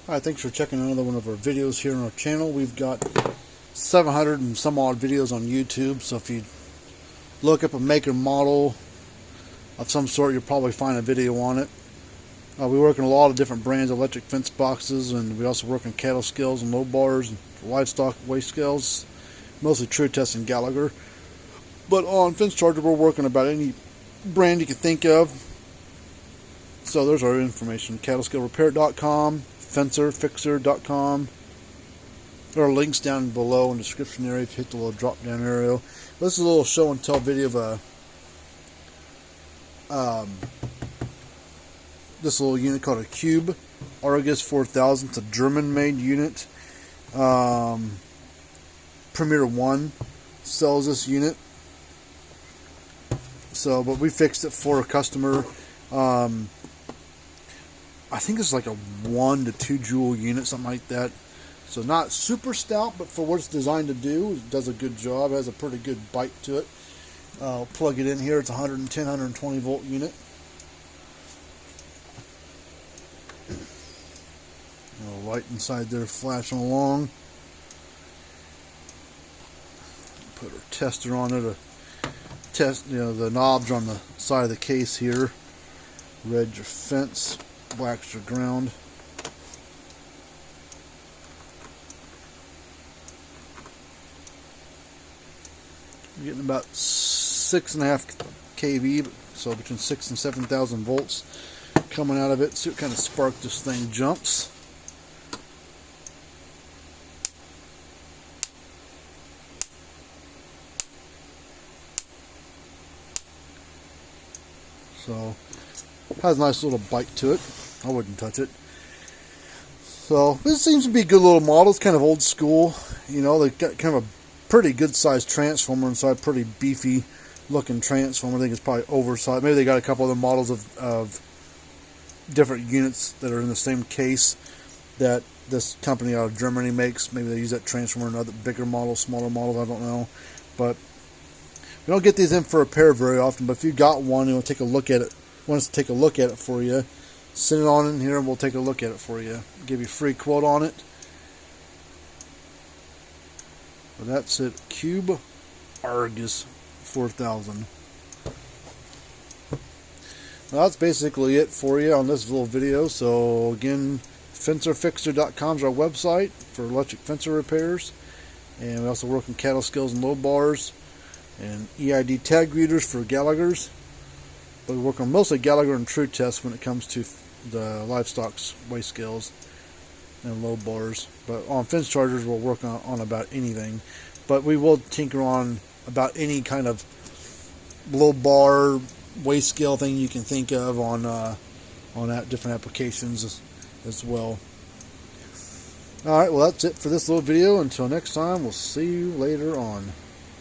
Alright, thanks for checking another one of our videos here on our channel. We've got 700 and some odd videos on YouTube, so if you look up a make or model of some sort, you'll probably find a video on it. We work in a lot of different brands of electric fence boxes, and we also work on cattle scales and low bars and livestock weight scales, mostly True Test and Gallagher. But on Fence Charger, we're working about any brand you can think of. So there's our information: cattlescalerepair.com, fencerfixer.com. There are links down below in the description area if you hit the little drop down arrow. This is a little show and tell video of this little unit called a KUBE ARGUS 4000. It's a German made unit. Premier One sells this unit. So, but we fixed it for a customer. I think it's like a 1 to 2 joule unit, something like that. So not super stout, but for what it's designed to do, it does a good job. It has a pretty good bite to it. I'll plug it in here. It's a 110, 120 volt unit. A light inside there flashing along. Put our tester on it to test. The knobs are on the side of the case here. Red's your fence, black's your ground. We're getting about 6.5 kV, so between 6,000 and 7,000 volts coming out of it. See what kind of spark this thing jumps. So has a nice little bite to it. I wouldn't touch it. So this seems to be a good little model. It's kind of old school. They've got kind of a pretty good sized transformer inside, pretty beefy looking transformer. I think it's probably oversized. Maybe they got a couple other models of different units that are in the same case that this company out of Germany makes. Maybe they use that transformer in other bigger models, smaller models, I don't know. But we don't get these in for repair very often, but if you got one and want to take a look at it, for you, send it on in here and we'll take a look at it for you. Give you a free quote on it. But that's it. KUBE ARGUS 4000. Well, that's basically it for you on this little video. So again, fencerfixer.com is our website for electric fencer repairs, and we also work in cattle scales and low bars, and EID tag readers for Gallagher's. But we work on mostly Gallagher and True Test when it comes to the livestock's weigh scales and low bars. But on fence chargers, we'll work on about anything. But we will tinker on about any kind of low bar weigh scale thing you can think of on different applications as well. All right, well, that's it for this little video. Until next time, we'll see you later on.